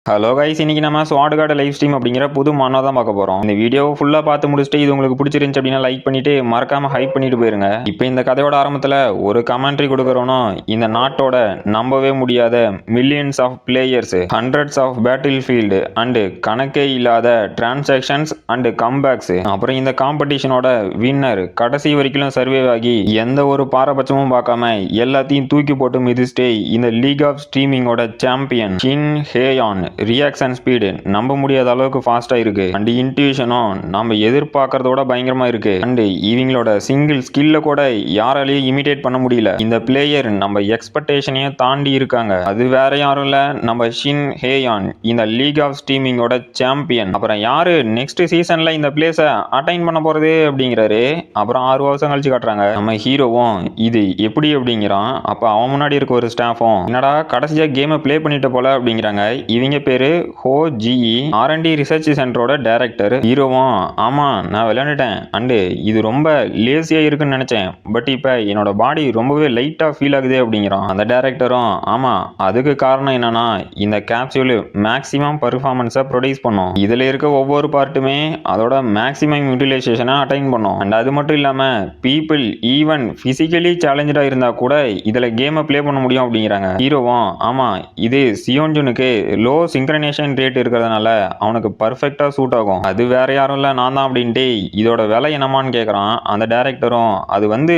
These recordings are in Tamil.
ஹலோ கைஸ், இன்னைக்கு நம்ம ஸ்வாட் கார்டு லைவ் ஸ்ட்ரீம் அப்படிங்கிற புது மன்னோ தான் பார்க்க போறோம். இந்த வீடியோ ஃபுல்லா பார்த்து முடிச்சுட்டு இது உங்களுக்கு பிடிச்சிருந்துச்சு அப்படின்னா லைக் பண்ணிட்டு மறக்காம ஹைப் பண்ணிட்டு போயிருங்க. இப்போ இந்த கதையோட ஆரம்பத்துல ஒரு கமெண்ட்ரி கொடுக்கறோம்னா, இந்த நாட்டோட நம்பவே முடியாத millions of players, hundreds of battle field and கணக்கே இல்லாத டிரான்சாக்ஷன்ஸ் அண்ட் கம்பேக்ஸ், அப்புறம் இந்த காம்படிஷனோட வின்னர் கடைசி வரைக்கும் சர்வே ஆகி எந்த ஒரு பாரபட்சமும் பார்க்காம எல்லாத்தையும் தூக்கி போட்டு மிதிச்சிட்டே இந்த லீக் ஆஃப் ஸ்ட்ரீமிங்கோட சாம்பியன் ஷின் ஹேயான். ரியாக்ஷன் ஸ்பீடு நம்ப முடியாத அளவுக்கு ஃபாஸ்டா இருக்கு அண்ட் இன்ட்யூஷனும் நம்ம எதிர்பார்க்கறதோட பயங்கரமா இருக்கு அண்ட் இவங்களோட சிங்கிள் ஸ்கில்ல கூட யாராலையும் இமிடேட் பண்ண முடியல. இந்த பிளேயர் நம்ம எக்ஸ்பெக்டேஷனையும் தாண்டி இருக்காங்க. அது வேற யாரும் இல்ல, நம்ம ஷின் ஹேயான், இந்த லீக் ஆஃப் ஸ்ட்ரீமிங்கோட சாம்பியன். அப்புறம் யாரு நெக்ஸ்ட் சீசன்ல இந்த பிளேஸ அட்டைன் பண்ண போறது அப்படிங்கிறாரு. அப்புறம் 6 வருஷம் கழிச்சு காட்டுறாங்க. நம்ம ஹீரோவும் இது எப்படி அப்படிங்கிறான். அப்ப அவன் முன்னாடி இருக்க ஒரு ஸ்டாஃபும், என்னடா கடைசியா கேமை பிளே பண்ணிட்டு போல அப்படிங்கிறாங்க. இவங்க பேரு ஹோ ஜிஇ, ஆர்&டி ரிசர்ச் சென்டரோட டைரக்டர். ஹீரோவும், ஆமா நான் விளையாண்டுட்டேன் அண்ட் இது ரொம்ப லேசியா இருக்குன்னு நினைச்சேன், பட் இப்ப என்னோட பாடி ரொம்பவே லைட்டா ஃபீல் ஆகுது அப்படிங்கிறான். அந்த டைரக்டரும், ஆமா அதுக்கு காரணம் என்னன்னா இந்த கேப்சூல் மேக்ஸிமம் பெர்ஃபார்மன்ஸை ப்ரொடியூஸ் பண்ணும். இதுல இருக்க ஒவ்வொரு பார்ட்டுமே அதோட மேக்ஸிமம் யூட்டிலைசேஷனை அட்டைன் பண்ணும் அண்ட் அது மட்டும் இல்லாம பீப்புள் ஈவன் பிசிக்கலி சேலஞ்சா இருந்தா கூட இதுல கேமை பிளே பண்ண முடியும் அப்படிங்கிறாங்க. ஹீரோவும், ஆமா இது சியோன்ஜுனுக்கு லோ சிங்க்ரனைசேஷன் ரேட் இருக்கிறதுனால அவனுக்கு பர்ஃபெக்டா சூட் ஆகும். அது வேற யாரும் இல்ல நான் தான் அப்படின்ட்டு இதோட விலை என்னமான்னு கேட்கறான். அந்த டைரக்டரும், அது வந்து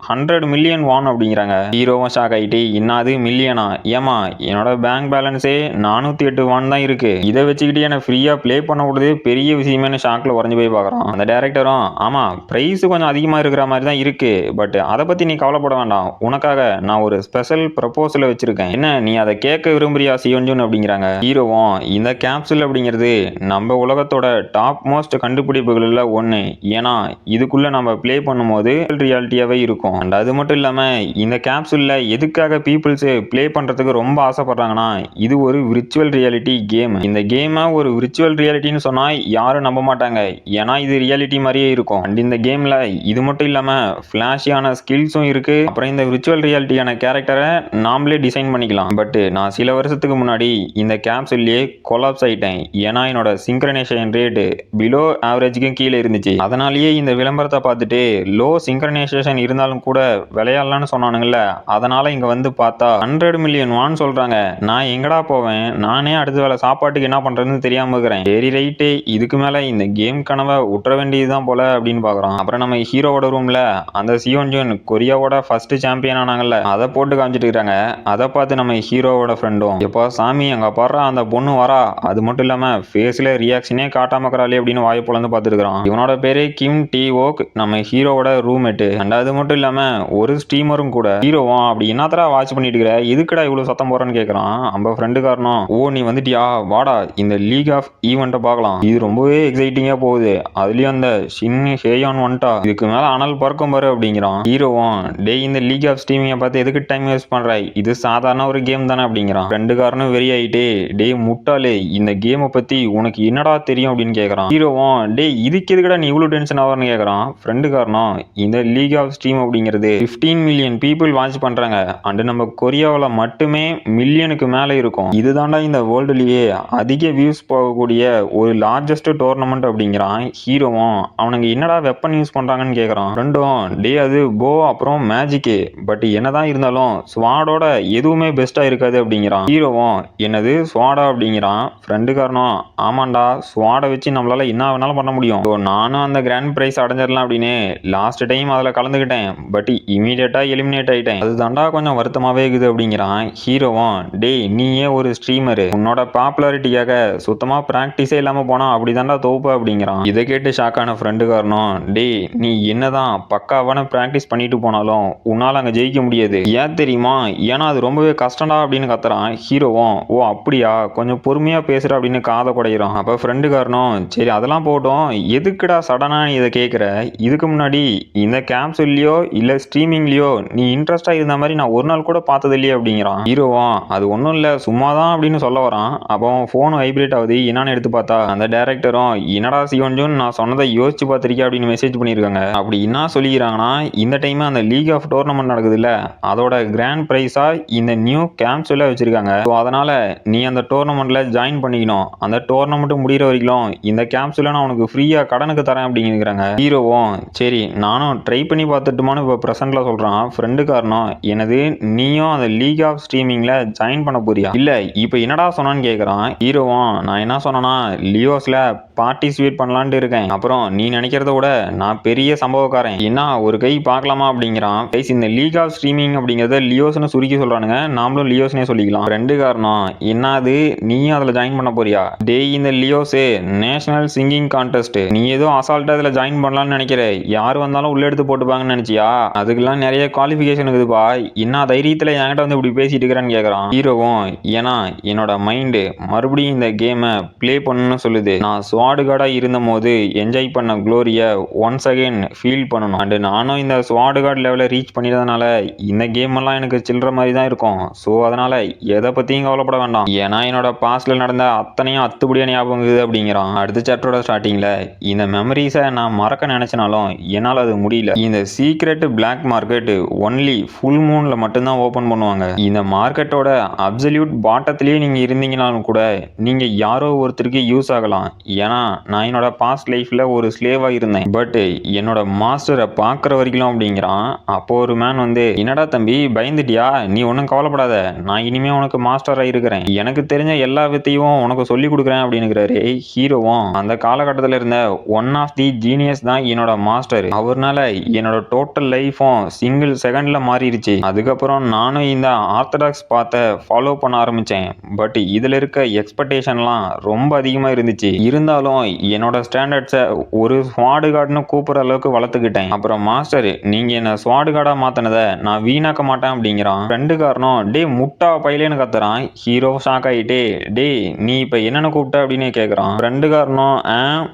100 மில்லியன் வான் அப்படிங்கிறாங்க. ஹீரோவும் ஷாக் ஆயிட்டு, இன்னாது மில்லியனா, ஏமா என்னோட பேங்க் பேலன்ஸே 408 வான் தான் இருக்கு, இதை வச்சுக்கிட்டு எனக்கு ஃப்ரீயா பிளே பண்ண விடுறது பெரிய விஷயமே ஷாக்ல உறைஞ்சு போய் பார்க்கறான். அந்த டைரக்டரும், ஆமா பிரைஸ் கொஞ்சம் அதிகமா இருக்கிற மாதிரி தான் இருக்கு, பட் அதை பத்தி நீ கவலைப்பட வேண்டாம், உனக்காக நான் ஒரு ஸ்பெஷல் ப்ரப்போசல் வச்சிருக்கேன், என்ன நீ அதை கேட்க விரும்புறியா சியோன்ஜுன் அப்படிங்கிறாங்க. ஹீரோவும், இந்த கேப்சூல் அப்படிங்கிறது நம்ம உலகத்தோட டாப் மோஸ்ட் கண்டுபிடிப்புகள்ல ஒன்று, ஏன்னா இதுக்குள்ள நம்ம பிளே பண்ணும்போது ரியாலிட்டியாவே இருக்கும் அண்ட் அது மட்டும் இல்லாம இந்த கேப்சூல்ல எதுக்காக பீப்புள்ஸ் பிளே பண்றதுக்கு ரொம்ப ஆசைப்படுறாங்கன்னா, இது ஒரு விர்ச்சுவல் ரியாலிட்டி கேம். இந்த கேமை ஒரு விர்ச்சுவல் ரியாலிட்டின்னு சொன்னா யாரும் நம்ப மாட்டாங்க, ஏன்னா இது ரியாலிட்டி மாதிரியே இருக்கும் அண்ட் இந்த கேம்ல இது மட்டும் இல்லாம ஃபிளாஷியான ஸ்கில்ஸும் இருக்கு. அப்புறம் இந்த விர்ச்சுவல் ரியாலிட்டியான கேரக்டரை நாமளே டிசைன் பண்ணிக்கலாம். பட் நான் சில வருஷத்துக்கு முன்னாடி இந்த கேப்சூல்லையே கொலாப்ஸ் ஆயிட்டேன், ஏன்னா என்னோட சிங்க்ரனைசேஷன் ரேட் பிலோ ஆவரேஜுக்கும் கீழே இருந்துச்சு. அதனாலேயே இந்த விளம்பரத்தை பார்த்துட்டு லோ சிங்க்ரனைசேஷன் இருந்தாலும் கூட விளையாடலான்னு சொன்னானுங்கல்ல, அதனால இங்க வந்து பார்த்தா 100 மில்லியன் வான் சொல்றாங்க. நான் எங்கடா போவேன், நானே அடுத்த வேலை சாப்பாட்டுக்கு என்ன பண்றதுன்னு தெரியாம இருக்கிறேன். சரி ரைட்டு, இதுக்கு மேல இந்த கேம் கனவை விட்டுற வேண்டியதுதான் போல அப்படின்னு பாக்குறோம். அப்புறம் நம்ம ஹீரோவோட ரூம்ல அந்த சியோன்ஜுன் கொரியாவோட ஃபர்ஸ்ட் சாம்பியன் ஆனாங்கல்ல, அதை போட்டு காமிச்சிட்டு இருக்காங்க. அதை பார்த்து நம்ம ஹீரோவோட ஃப்ரெண்டும், எப்போ சாமி அங்க பாடுறா அந்த பொண்ணு வரா, அது மட்டும் இல்லாம ஃபேஸ்ல ரியாக்ஷனே காட்டாம இருக்கிறாளே அப்படின்னு வாயை பொளந்து பார்த்துருக்கான். இவனோட பேரு கிம் டி ஓக், நம்ம ஹீரோவோட ரூம்மேட்டு அண்ட் அது மட்டும் இல்லாம ஒரு ஸ்ட்ரீமரும் கூட. ஹீரோவும், அப்படி என்னத்தரா வாட்ச் பண்ணிட்டு இருக்கிற, எதுக்குடா இவ்வளவு சத்தம் போறன்னு கேட்கறான். நம்ம ஃப்ரெண்டு காரணம், ஓ நீ வந்துட்டியா, வாடா இந்த லீக் ஆஃப் ஈவெண்ட்டை பார்க்கலாம், இது ரொம்பவே எக்ஸைட்டிங்கா போகுது, அதுலயும் அந்த ஷின் ஹேயான் வந்துட்டா, இதுக்கு மேல அனல் பறக்கும் பாரு அப்படிங்கிறான். ஹீரோவும், டே இந்த லீக் ஆஃப் ஸ்ட்ரீமிங்கை பார்த்து எதுக்கு டைம் வேஸ்ட் பண்ற, இது சாதாரண ஒரு கேம் தானே அப்படிங்கிறான். ஃப்ரெண்டு காரணம் வெறி ஆயிட்டு, டே முட்டாளே இந்த கேமை பத்தி உனக்கு என்னடா தெரியும் அப்படின்னு கேட்கறான். ஹீரோவும், டே இதுக்கு எதுக்கடா நீ இவ்வளவு டென்ஷன் ஆவறன்னு கேட்கறான். ஃப்ரெண்டு காரணம், இந்த லீக் ஆஃப் ஸ்ட்ரீம் அப்படிங்கிறது 15 மில்லியன் பீப்புள் வாட்ச் பண்றாங்க அண்ட் நம்ம கொரியாவில் மட்டுமே மில்லியனுக்கு மேல இருக்கும், இதுதான்டா இந்த வேர்ல்டுலயே அதிக வியூஸ் போகக்கூடிய ஒரு லார்ஜஸ்ட் டோர்னமெண்ட் அப்படிங்கிறான். ஹீரோவும், அவனுங்க என்னடா வெப்பன் யூஸ் பண்றாங்கன்னு கேட்கறான். ஃப்ரெண்டும், டே அது போ அப்புறம் மேஜிக்கு, பட் என்னதான் இருந்தாலும் ஸ்வாடோட எதுவுமே பெஸ்டா இருக்காது அப்படிங்கிறான். ஹீரோவும், என்னது ஸ்வாடா அப்படிங்கிறான். ஃப்ரெண்டு காரணம், ஆமாண்டா ஸ்வாடை வச்சு நம்மளால என்ன வேணாலும் பண்ண முடியும், நானும் அந்த கிராண்ட் பிரைஸ் அடைஞ்சிடலாம் அப்படின்னு லாஸ்ட் டைம் அதில் கலந்துக்கிட்டேன், பட் இமீடியட்டா எலிமினேட் ஆயிட்டேன், அது தாண்டா கொஞ்சம் வருத்தமாவே இருக்குது அப்படிங்கிறான். ஹீரோவும், டே நீயே ஒரு ஸ்ட்ரீமரு, உன்னோட பாப்புலாரிட்டியாக சுத்தமா பிராக்டிஸே இல்லாம போனா அப்படிதான்டா தோப்பு அப்படிங்கிறான். இதை கேட்டு ஷாக்கான ஃப்ரெண்டு காரணம், டே நீ என்னதான் பக்காவான பிராக்டிஸ் பண்ணிட்டு போனாலும் உன்னால அங்க ஜெயிக்க முடியாது, ஏன் தெரியுமா, ஏன்னா அது ரொம்பவே கஷ்டம்டா அப்படின்னு கத்துறான். ஹீரோவும், ஓ அப்படியா, கொஞ்சம் பொறுமையா பேசுற அப்படின்னு காதை குடையிறான். அப்ப ஃப்ரெண்டு காரணம், சரி அதெல்லாம் போட்டோம், எதுக்குடா சடனா நீ இதை கேட்குற, இதுக்கு முன்னாடி இந்த கேப்சூல்லையோ இல்ல ஸ்ட்ரீமிங்லயோ நீ இன்ட்ரெஸ்டா இருந்த மாதிரி நான் ஒரு நாள் கூட பார்த்தது இல்லையே அப்படிங்கிறான். ஹீரோவும், அது ஒன்றும் இல்லை சும்மாதான் அப்படின்னு சொல்ல வரான். அப்போ ஃபோன் வைப்ரேட் ஆகுது, என்னன்னு எடுத்து பார்த்தா அந்த டைரக்டரும், என்னடா சியோன்ஜுன் நான் சொன்னதை யோசிச்சு பார்த்திருக்கியா அப்படின்னு மெசேஜ் பண்ணியிருக்காங்க. அப்படி என்ன சொல்லிக்கிறாங்கன்னா, இந்த டைம் அந்த லீக் ஆஃப் டோர்னமெண்ட் நடக்குது இல்ல, அதோட கிராண்ட் பிரைஸா இந்த நியூ கேப்சூலை வச்சிருக்காங்க, அதனால நீ அந்த டோர்னமெண்ட்ல ஜாயின் பண்ணிக்கணும். அந்த டோர்னமெண்ட் முடிகிற வரைக்கும் இந்த கேப்சூலை நான் உனக்கு ஃப்ரீயா கடனுக்கு தரேன் அப்படிங்கிறாங்க. ஹீரோவும் சரி நானும் ட்ரை பண்ணி பார்த்துட்டுமான்னு இப்போ ப்ரெசென்ட்ல சொல்றான். ஃப்ரெண்டு காரணம் எனது நீயும் அந்த லீக் ஆஃப் ஸ்ட்ரீமிங்ல ஜாயின் பண்ண போறியா? இல்ல இப்போ என்னடா சொன்னான்னு கேட்கறான். ஹீரோவும் நான் என்ன சொன்னேன்னா லியோஸ்ல பார்ட்டிசிபேட் பண்ணலான்ட்டு இருக்கேன். அப்புறம் நீ நினைக்கிறத விட நான் பெரிய சம்பவக்காரன். என்ன ஒரு கை பார்க்கலாமா அப்படிங்கிறான். கைஸ் இந்த லீக் ஆஃப் ஸ்ட்ரீமிங் அப்படிங்கறத லியோஸ்னு சுருக்கி சொல்றானுங்க. நாமளும் லியோஸ்னே சொல்லிக்கலாம். ரெண்டு காரணம் என்னது நீயும் அதுல ஜாயின் பண்ண போறியா? டேய் இந்த லியோஸே நேஷனல் சிங்கிங் கான்டெஸ்ட் நீ ஏதோ அசால்ட்டா இதுல ஜாயின் பண்ணலாம்னு நினைக்கிற. யார் வந்தாலும் உள்ள எடுத்து போட்டுப்பாங்கன்னு நினைச்சியா? அதுக்கெல்லாம் நிறைய குவாலிஃபிகேஷன் இருக்குதுப்பா. என்ன தைரியத்துல என்கிட்ட வந்து இப்படி பேசிட்டு இருக்கிறான்னு கேக்குறான். ஹீரோவும் ஏன்னா என்னோட மைண்டு மறுபடியும் இந்த கேமை பிளே பண்ணணும்னு சொல்லுது. நான் ஸ்வாடு கார்டா இருந்த போது என்ஜாய் பண்ண குளோரிய ஒன்ஸ் அகைன் ஃபீல் பண்ணணும். அண்ட் நானும் இந்த ஸ்வாடு கார்டு லெவலை ரீச் பண்ணிட்டதுனால இந்த கேம் எல்லாம் எனக்கு சில்லற மாதிரி தான் இருக்கும். ஸோ அதனால எதை பத்தியும் கவலைப்பட வேண்டாம். ஏன்னா என்னோட பாஸ்ட்ல நடந்த அத்தனையும் அத்துபடியா ஞாபகம் இருக்குது அப்படிங்கிறான். அடுத்த சாப்டரோட ஸ்டார்டிங்ல இந்த மெமரிஸை நான் மறக்க நினைச்சனாலும் என்னால் அது முடியல. இந்த secret black market only full மூன்ல மட்டும்தான் ஓபன் பண்ணுவாங்க. இந்த மார்க்கெட்டோட அப்சல்யூட் பாட்டத்திலேயே நீங்க இருந்தீங்கனாலும் கூட நீங்க யாரோ ஒருத்தருக்கு யூஸ் ஆகலாம். ஏன்னா நான் என்னோட பாஸ்ட் லைஃப்ல ஒரு ஸ்லேவா இருந்தேன். பட் என்னோட மாஸ்டரை பார்க்குற வரைக்கும் அப்படிங்கிறான். அப்போ ஒரு மேன் வந்து என்னடா தம்பி பயந்துட்டியா? நீ ஒன்றும் கவலைப்படாத, நான் இனிமே உனக்கு மாஸ்டராக இருக்கிறேன். எனக்கு தெரிஞ்ச எல்லா வித்தையும் உனக்கு சொல்லி கொடுக்குறேன் அப்படின்னுக்கிறாரு. ஹீரோவும் அந்த காலகட்டத்தில் இருந்த ஒன் ஆஃப் தி ஜீனியஸ் தான் என்னோட மாஸ்டர். அவர்னால என்னோட டோட்டல் லைஃபும் சிங்கிள் செகண்ட்ல மாறிடுச்சு. அதுக்கப்புறம் நானும் இந்த ஆர்த்தடாக்ஸ் பார்த்த ஃபாலோ பண்ண ஆரம்பிச்சேன். பட் இதுல இருக்க எக்ஸ்பெக்டேஷன்லாம் ரொம்ப அதிகமாக இருந்துச்சு. இருந்தாலும் என்னோட ஸ்டாண்டர்ட்ஸை ஒரு ஸ்வாடு கார்டுன்னு கூப்பிட்ற அளவுக்கு வளர்த்துக்கிட்டேன். அப்புறம் மாஸ்டர் நீங்க என்ன ஸ்வாடு கார்டா மாத்தினதை நான் வீணாக்க மாட்டேன் அப்படிங்கிறான். ரெண்டு காரணம் டே முட்டா பையிலேன்னு கத்துறான். ஹீரோ ஷாக் ஆகிட்டே டே நீ இப்போ என்னென்ன கூப்பிட்ட அப்படின்னு கேட்குறான். ரெண்டு காரணம்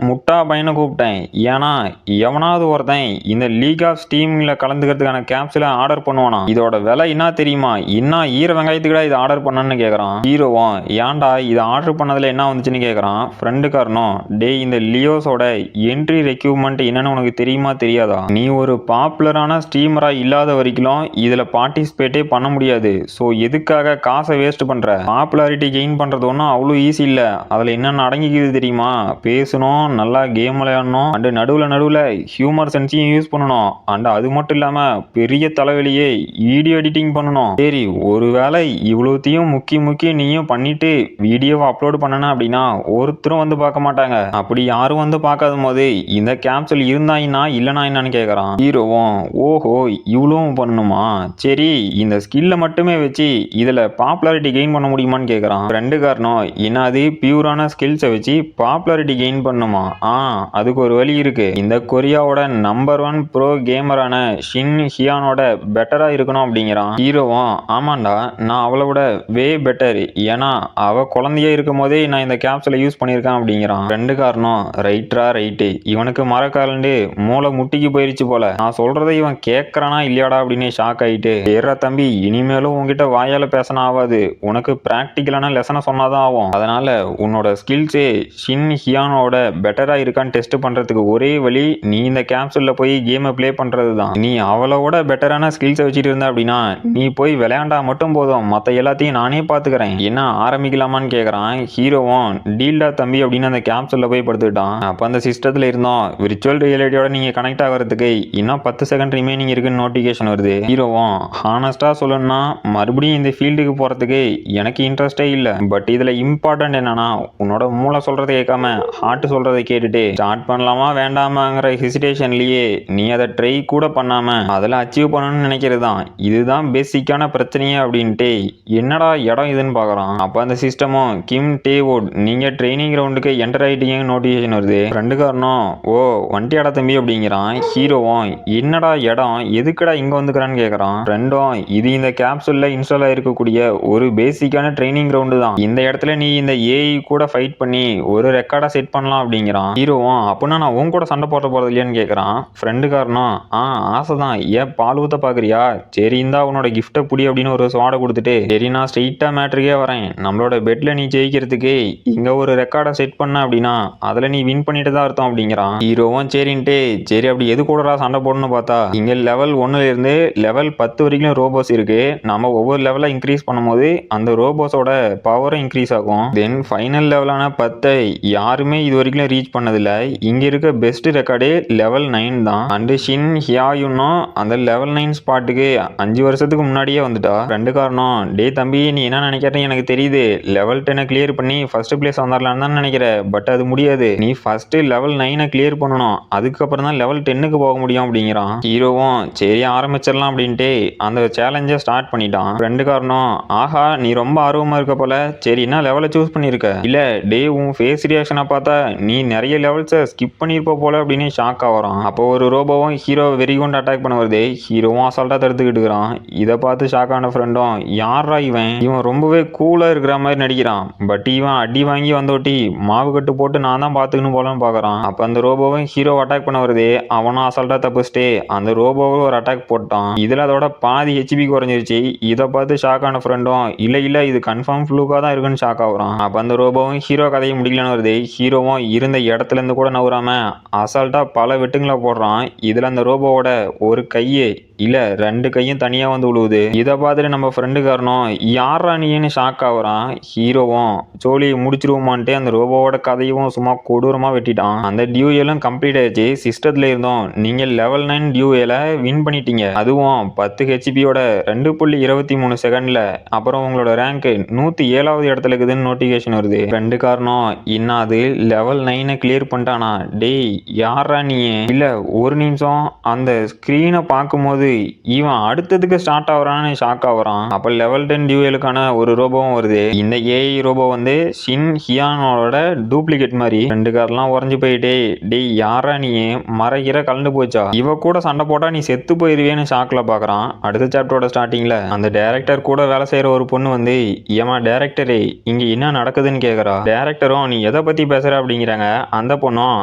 முட்டா பையனை கூப்பிட்டேன். ஏன்னா எவனாவது ஒருத்தன் இந்த லீக் ஆஃப் ஸ்டீம்ல கலந்துக்கிறதுக்கான கேப்சூலை ஆர்டர் பண்ணுவானா? இதோட விலை என்ன தெரியுமா? இன்னும் ஈர வெங்காயத்துக்குடா இதை ஆர்டர் பண்ணான்னு கேட்குறான். ஹீரோவும் ஏன்டா இதை ஆர்டர் பண்ணதுல என்ன வந்துச்சுன்னு கேட்குறான். ஃப்ரெண்டு காரணம் டே இந்த லியோஸோட என்ட்ரி ரெக்யூப்மெண்ட் என்னன்னு உனக்கு தெரியுமா தெரியாதா? நீ ஒரு பாப்புலரான ஸ்ட்ரீமரா இல்லாத வரைக்கும் இதுல பார்ட்டிசிபேட்டே பண்ண முடியாது. ஸோ எதுக்காக காசை வேஸ்ட் பண்ற? பாப்புலாரிட்டி கெயின் பண்றது ஒன்றும் அவ்வளோ ஈஸி இல்ல. அதுல என்னென்ன அடங்கிக்குது தெரியுமா? பேசணும், நல்லா கேம் விளையாடணும், அண்ட் நடுவில் ஹியூமர் சென்ஸையும் யூஸ் பண்ணணும், அண்ட் அது மட்டும் இல்லாம பெரிய தலைவலியே வீடியோ எடிட்டிங் பண்ணணும். சரி ஒருவேளை இவ்வளோத்தையும் முக்கி நீயும் பண்ணிட்டு வீடியோவை அப்லோட் பண்ணன அப்படின்னா ஒருத்தரும் வந்து பார்க்க மாட்டாங்க. அப்படி யாரும் வந்து பார்க்காத போது இந்த கேப்சூல் இருந்தாயினா இல்லைனா என்னன்னு கேட்குறான். ஹீரோவும் ஓஹோ இவ்வளவும் பண்ணணுமா? சரி இந்த ஸ்கில்லை மட்டுமே வச்சு இதில் பாப்புலாரிட்டி கெயின் பண்ண முடியுமான்னு கேட்குறான். ரெண்டு காரணம் என்னது பியூரான ஸ்கில்ஸை வச்சு பாப்புலாரிட்டி கெயின் பண்ணுமா? அதுக்கு ஒரு வழி இருக்கு. இந்த கொரியாவோட நம்பர் 1 ப்ரோ கேமரான ஷின் ஹியானோட பெட்டரா இருக்கணும் அப்படிங்கிறான். ஹீரோவும் ஆமாண்டா நான் அவளை விட வே பெட்டர். ஏன்னா அவ குழந்தையா இருக்கும் போதே நான் இந்த கேப்சூலை யூஸ் பண்ணியிருக்கேன் அப்படிங்கிறான். ரெண்டு காரணம் ரைட்டு இவனுக்கு மரக்காலண்டு மூளை முட்டிக்கு போயிருச்சு போல. நான் சொல்றதை இவன் கேட்கறானா இல்லையாடா அப்படின்னு ஷாக் ஆயிட்டு ஏறா தம்பி இனிமேலும் உங்ககிட்ட வாயால பேசணும் ஆகாது. உனக்கு பிராக்டிக்கலான லெசனை சொன்னாதான் ஆகும். அதனால உன்னோட ஸ்கில்ஸே ஷின் ஹியானோட பெட்டரா இருக்கான்னு டெஸ்ட் பண்றதுக்கு ஒரே வழி நீ இந்த கேப்சூல்ல போய் கேமை பிளே பண்றது தான். நீ அவளோட பெட்டரான ஸ்கில்ஸை வச்சுட்டு இருந்த அப்படின்னா நீ போய் விளையாண்டா மட்டும் போதும், மற்ற எல்லாத்தையும் நானே பாத்துக்கிறேன். என்ன ஆரம்பிக்கலாமான்னு கேட்கறான். ஹீரோவும் டீல்டா தம்பி அப்படின்னு அந்த கேப்சூல்ல போய் படுத்துக்கிட்டான். அப்போ அந்த சிஸ்டத்தில் இருந்தோம் விர்ச்சுவல் ரியாலிட்டியோட நீங்கள் கனெக்ட் ஆகிறதுக்கு இன்னும் 10 செகண்ட் ரிமைனிங் இருக்குன்னு நோட்டிஃபிகேஷன் வருது. ஹீரோவும் ஹானஸ்டாக சொல்லணும்னா மறுபடியும் இந்த ஃபீல்டுக்கு போகிறதுக்கு எனக்கு இன்ட்ரெஸ்டே இல்லை. பட் இதில் இம்பார்ட்டன்ட் என்னன்னா உன்னோட மூளை சொல்கிறத கேட்காம ஹார்ட் சொல்கிறத கேட்டுட்டு ஸ்டார்ட் பண்ணலாமா வேண்டாமாங்கிற ஹெசிடேஷன்லேயே நீ அதை ட்ரை கூட பண்ணாமல் அதில் அச்சீவ் பண்ணணும்னு நினைக்கிறது தான். இதுதான் பேசிக்கான பிரச்சனையே அப்படின்ட்டு என்னடா இடம் இதுன்னு பார்க்குறான். அப்போ அந்த சிஸ்டமும் கிம் டேவுட் நீங்கள் ட்ரைனிங் கிரவுண்டுக்கு என்டர் ஆகிட்டீங்கன்னு நோட்டிஃபிகேஷன் வருது. ரெண்டு காரணம் ஓ வண்டியாடா தம்பி அப்படிங்கிறான். ஹீரோவும் என்னடா இடம் எதுக்குடா இங்க வந்துக்கிறான்னு கேட்கறான். ரெண்டும் இது இந்த கேப்சூல்ல இன்ஸ்டால் ஆயிருக்கக்கூடிய ஒரு பேசிக்கான ட்ரைனிங் கிரவுண்டு தான். இந்த இடத்துல நீ இந்த ஏஐ கூட ஃபைட் பண்ணி ஒரு ரெக்கார்டா செட் பண்ணலாம் அப்படிங்கிறான். ஹீரோவும் அப்படின்னா நான் உன் கூட சண்டை போட போறது இல்லையான்னு கேட்கறான். ஃப்ரெண்டு காரணம் ஆசைதான், ஏன் பால் ஊத்த பாக்குறியா? சரி இந்தா உன்னோட கிஃப்டை புடி அப்படின்னு ஒரு சோடை கொடுத்துட்டு சரி நான் ஸ்ட்ரெயிட்டா மேட்ருக்கே வரேன். நம்மளோட பெட்ல நீ ஜெயிக்கிறதுக்கு இங்க ஒரு ரெக்கார்டை செட் பண்ண அப்படின்னா அதுல நீ வின் பண்ணிட்டு தான் அர்த்தம் அப்படிங்கிறான். ஹீரோவும் சரின்ட்டு சரி அப்படி எது கூடடா சண்டை போடணும்னு பார்த்தா இங்க லெவல் 1ல இருந்து லெவல் 10 வரைக்கும் ரோபோஸ் இருக்கு. நம்ம ஒவ்வொரு லெவலா இன்க்ரீஸ் பண்ணும்போது அந்த ரோபோஸோட பவரும் இன்க்ரீஸ் ஆகும். தென் ஃபைனல் லெவலான 10 யாருமே இது வரைக்கும் ரீச் பண்ணதில்ல. இங்க இருக்க பெஸ்ட் ரெக்கார்டே லெவல் 9 தான். அண்ட் ஷின் ஹியாயுன்னும் அந்த லெவல் 9 ஸ்பாட்டுக்கு 5 வருஷத்துக்கு முன்னாடியே வந்துட்டா. ரெண்டு காரணம், டே தம்பி நீ என்ன நினைக்கிறேன்னு எனக்கு தெரியுது, லெவல் 10 கிளியர் பண்ணி ஃபர்ஸ்ட் பிளேஸ் வந்துடலான்னு தான் நினைக்கிறேன். பட் அது முடியாது, நீ ஃபர்ஸ்ட் லெவல் 9 கிளியர் பண்ணணும், அதுக்கப்புறம் தான் லெவல் 10க்கு போக முடியும் அப்படிங்கிறான். ஹீரோவும் சரி ஆரம்பிச்சிடலாம் அப்படின்ட்டு அந்த சேலஞ்சை ஸ்டார்ட் பண்ணிட்டான். ரெண்டு காரணம், ஆஹா நீ ரொம்ப ஆர்வமா இருக்க போல, சரி என்ன லெவலை சூஸ் பண்ணிருக்க, இல்ல டே உன் ஃபேஸ் ரியாக்ஷனை பார்த்தா நீ நிறைய லெவல்ஸை ஸ்கிப் பண்ணிருப்ப போல அப்படின்னு ஷாக் ஆகிறான். அப்போ ஒரு ரோபோவும் ஹீரோ வெறி கொண்டு அட்டாக் பண்ண வருது. ஹீரோவும் அசால்ட்டா தடுத்துக்கிட்டு இருக்கிறான். இதை பார்த்து ஷாக் ஆன ஃப்ரெண்டும் யாரா இவன் ரொம்பவே கூலா இருக்கிற மாதிரி நடிக்கிறான், பட் இவன் அடி வாங்கி வந்தோட்டி மாவு கட்டு போட்டு நான் தான் பாத்துக்கணும் போலன்னு பாக்குறான். அப்ப அந்த ரோபோவும் ஹீரோ அட்டாக் பண்ண வருது. அவனும் அசால்ட்டா தப்பிச்சுட்டு அந்த ரோபோவும் ஒரு அட்டாக் போட்டான். இதுல அதோட பாதி ஹெச்பி குறைஞ்சிருச்சு. இதை பார்த்து ஷாக் ஆன ஃப்ரெண்டும் இல்ல இது கன்ஃபார்ம் ஃப்ளூக்கா தான் இருக்குன்னு ஷாக் ஆகுறான். அப்ப அந்த ரோபோவும் ஹீரோ கதையை முடிக்கலன்னு வருது. ஹீரோவும் இருந்த இடத்துல இருந்து கூட நவுறாம அசால்ட்டா பல வெட்டுங்களை போடுறான். இதுல அந்த ரோபோவோட ஒரு கையே இல்ல ரெண்டு கையும் தனியா வந்து விழுவுது. இதை பார்த்துட்டு நம்ம ஃப்ரெண்டு காரணம் யாரா நீன்னு ஷாக் ஆகுறான். ஹீரோவும் சோழியை முடிச்சிருவோமான்ட்டு அந்த ரோபோவோட கதையும் சும்மா கொடூரமா வெட்டிட்டான். அந்த டியூயலும் கம்ப்ளீட் ஆயிடுச்சு. சிஸ்டத்துல இருந்தோம் நீங்க லெவல் 9 டியூயலை வின் பண்ணிட்டீங்க, அதுவும் 10 ஹெச்பியோட 2.23 செகண்ட்ல. அப்புறம் உங்களோட ரேங்க் 107வது இடத்துல இருக்குதுன்னு நோட்டிபிகேஷன் வருது. ரெண்டு காரணம், இன்னாது லெவல் 9 கிளியர் பண்ணிட்டானா, டேய் யாரா நீ, இல்ல ஒரு நிமிஷம் அந்த ஸ்கிரீனை பார்க்கும்போது இவன் அடுத்ததுக்கு ஸ்டார்ட் ஆகுறான்னு ஷாக் ஆகுறான். அப்ப லெவல் 10 டியூயலுக்கான ஒரு ரோபோவும் வருது. இந்த ஏஐ ரோபோ வந்து ஷின் ஹியானோட டூப்ளிகேட் மாதிரி. ரெண்டு காரெல்லாம் உறைஞ்சு போயிட்டே டேய் யாரா நீ, மறைகிற கலந்து போச்சா, இவ கூட சண்டை போட்டா நீ செத்து போயிருவேன்னு ஷாக்ல பாக்குறான். அடுத்த சாப்டரோட ஸ்டார்டிங்ல அந்த டைரக்டர் கூட வேலை செய்யற ஒரு பொண்ணு வந்து ஏமா டைரக்டரே இங்க என்ன நடக்குதுன்னு கேக்குறா. டைரக்டரும் நீ எதை பத்தி பேசுற அப்படிங்கிறாங்க. அந்த பொண்ணும்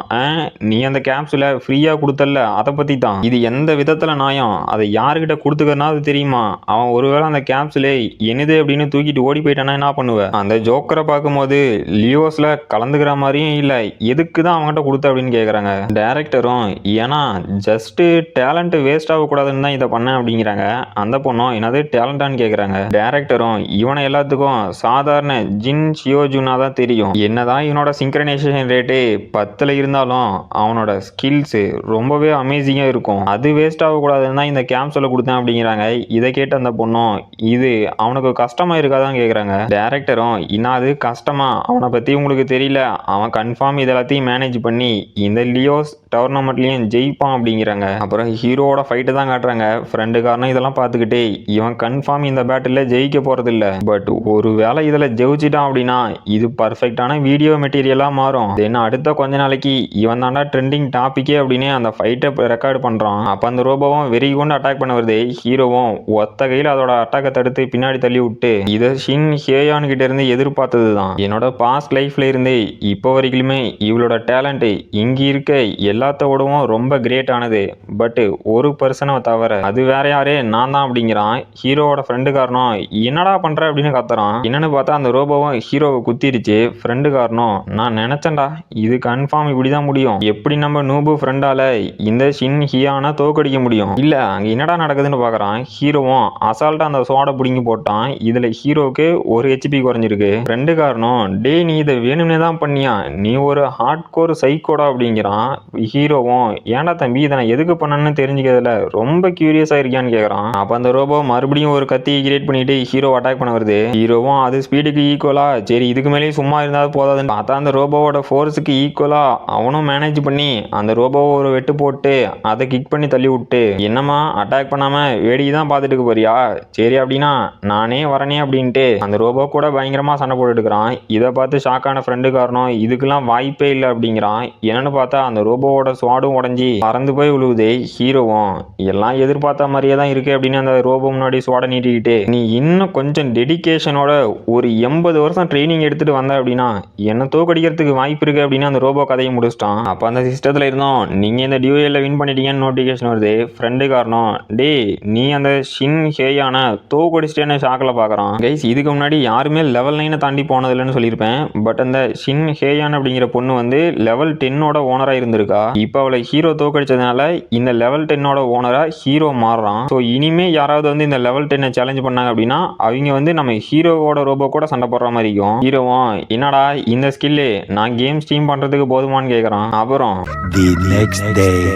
நீ அந்த கேப்சூலை ஃப்ரீயா கொடுத்தல அதை பத்தி தான், இது எந்த விதத்துல நியாயம், அதை யாருக்கிட்ட கொடுத்துக்கறனா அது தெரியுமா, அவன் ஒருவேளை அந்த கேப்சூலை என்னது அப்படின்னு தூக்கிட்டு ஓடி போயிட்டானா என்ன பண்ணுவ. அந்த ஜோக்கரை பார்க்கும்போது லியோஸ்ல கலந்துக்கிற மாதிரியும் இல்ல, எதுக்கு தான் அவங்ககிட்ட கொடுத்த அப்படின்னு கேக்குறாங்க. டைரக்டரும் ஏன்னா ஜஸ்ட் டேலண்ட் வேஸ்ட் ஆகக்கூடாதுன்னு தான் இதை பண்ணேன் அப்படிங்கிறாங்க. அந்த பொண்ணும் என்னது டேலண்டான்னு கேக்குறாங்க. டைரக்டரும் இவனை எல்லாத்துக்கும் சாதாரண ஜின் ஷியோஜுனா தான் தெரியும், என்னதான் இவனோட சிங்க்ரனைசேஷன் ரேட்டு 10ல இருந்தாலும் அவனோட ஸ்கில்ஸ் ரொம்பவே அமேசிங்கா இருக்கும், அது வேஸ்ட் ஆகக்கூடாதுன்னு தான் இந்த கேப்சூலை கொடுத்தேன் அப்படிங்கிறாங்க. இதை கேட்டு அந்த பொண்ணும் இது அவனுக்கு கஷ்டமா இருக்காதான் கேக்குறாங்க. டைரக்டரும் இன்னாது கஷ்டமா, அவனை பத்தி உங்களுக்கு தெரியல, அவன் கன்ஃபார்ம் இதெல்லாத்தையும் மேனேஜ் பண்ணி இந்த லியோஸ் டோர்னமெண்ட்லயும் ஜெயிப்பான் அப்படிங்கிறாங்க. அப்புறம் ஹீரோவோட ஃபைட்டு தான் காட்டுறாங்க. ஃப்ரெண்டு காரணம் இதெல்லாம் பார்த்துக்கிட்டே இவன் கன்ஃபார்ம் இந்த பேட்டில் ஜெயிக்க போறது இல்ல, பட் ஒரு வேளை இதுல ஜெயிச்சிட்டான் அப்படின்னா இது பர்ஃபெக்டான வீடியோ மெட்டீரியலா மாறும். தென் அடுத்த கொஞ்ச நாளைக்கு இவன் தாண்டா ட்ரெண்டிங் டாபிக்கே அப்படின்னு அந்த ஃபைட்டை ரெக்கார்டு பண்றான். அப்ப அந்த ரோபோவும் வெறி கொண்டு அட்டாக் பண்ண வருது. ஹீரோவும் ஒத்த கையில் அதோட அட்டாக்கை தடுத்து பின்னாடி தள்ளி விட்டு இதை ஷின் ஹேயான் கிட்ட இருந்து எதிர்பார்த்தது தான். என்னோட பாஸ்ட் லைஃப்ல இருந்து இப்போ வரைக்குமே இவளோட டேலண்ட் இங்க இருக்க எல்லாத்தோடவும் ரொம்ப கிரேட் ஆனது, பட் ஒரு பர்சனை தவிர, அது வேற யாரே நான் தான் அப்படிங்கிறான். ஹீரோவோட ஃப்ரெண்டு காரணம் என்னடா பண்ற அப்படின்னு கத்துறான். என்னன்னு பார்த்தா அந்த ரோபோவும் ஹீரோவை குத்திருச்சு. ஃப்ரெண்டு காரணம் நான் நினைச்சேன்டா இது கன்ஃபார்ம் இப்படிதான் முடியும், எப்படி நம்ம நூபு ஃப்ரெண்டால இந்த ஷின் ஹியானை தோக்கடிக்க முடியும், இல்ல அங்க என்னடா நடக்குதுன்னு பாக்குறான். ஹீரோவும் அசால்ட்டா அந்த சோடை பிடிங்கி போட்டான். இதுல ஹீரோக்கு ஒரு ஹெச்பி குறைஞ்சிருக்கு. ரெண்டு காரணம், டே நீ இதை வேணும்னே தான் பண்ணியா, நீ ஒரு ஹார்ட் கோர் சைக்கோடா அப்படிங்கிறான். ஹீரோவும் ஏன்டா தம்பி இதை நான் எதுக்கு பண்ணேன்னு தெரிஞ்சுக்கிறதுல ரொம்ப கியூரியஸா இருக்கியான்னு கேக்குறான். அப்ப அந்த ரோபோ மறுபடியும் ஒரு கத்தி கிரியேட் பண்ணிட்டு ஹீரோ அட்டாக் பண்ண வருது. ஹீரோவும் அது ஸ்பீடுக்கு ஈக்குவலா சரி இதுக்கு மேலேயும் சும்மா இருந்தாலும் போதாதுன்னு பார்த்தா அந்த ரோபோவோட ஃபோர்ஸுக்கு ஈக்குவலா அவனும் மேனேஜ் பண்ணி அந்த ரோபோவை ஒரு வெட்டு போட்டு அதை கிக் பண்ணி தள்ளி விட்டு என்னமா அட்டாக் பண்ணாம வேடிக்கை தான் பார்த்துட்டு போறியா, சரி அப்படின்னா நானே வரனே அப்படின்ட்டு அந்த ரோபோ கூட பயங்கரமா சண்டை போட்டுட்டு இருக்கிறான். இதை பார்த்து ஷாக்கான ஃப்ரெண்டு காரணம் இதுக்கெல்லாம் வாய்ப்பே இல்லை அப்படிங்கிறான். என்னன்னு பார்த்தா அந்த ரோபோவோட ஸ்வாடும் உடஞ்சி பறந்து போய் விழுவுதே. ஹீரோவும் எல்லாம் எதிர்பார்த்த மாதிரியே தான் இருக்கு அப்படின்னு அந்த ரோபோ முன்னாடி ஸ்வாட நீட்டிக்கிட்டு நீ இன்னும் கொஞ்சம் டெடிகேஷனோட ஒரு 80 வருஷம் ட்ரைனிங் எடுத்துட்டு வந்த அப்படின்னா என்ன தோக்கடிக்கிறதுக்கு வாய்ப்பு இருக்கு அப்படின்னு அந்த ரோபோ கதையை முடிச்சிட்டான். அப்ப அந்த சிஸ்டத்துல இருந்தோம் நீங்க இந்த டியூஎல்ல வின் பண்ணிட்டீங்கன்னு நோட்டிபிகேஷன் வருது. ஃப்ரெண்டு காரணம் இருந்தோம் டேய் நீ அந்த ஷின் ஹேயான தோக்கடிச்சிட்டேன்னு ஷாக்கில் பார்க்குறான். கைஸ் இதுக்கு முன்னாடி யாருமே லெவல் 9 தாண்டி போனதில்லைன்னு சொல்லியிருப்பேன். பட் அந்த ஷின் ஹேயான் அப்படிங்கிற பொண்ணு வந்து லெவல் 10ஓட ஓனராக இருந்திருக்கா. இப்போ அவளை ஹீரோ தோக்கடிச்சதுனால இந்த லெவல் 10ஓட ஓனராக ஹீரோ மாறுறான். ஸோ இனிமே யாராவது வந்து இந்த லெவல் 10 சேலஞ்ச் பண்ணாங்க அப்படின்னா அவங்க வந்து நம்ம ஹீரோவோட ரோபோ கூட சண்டை போடுற மாதிரி இருக்கும். ஹீரோவும் என்னடா இந்த ஸ்கில்லு நான் கேம் ஸ்ட்ரீம் பண்றதுக்கு போதுமான்னு கேட்குறான். அப்புறம்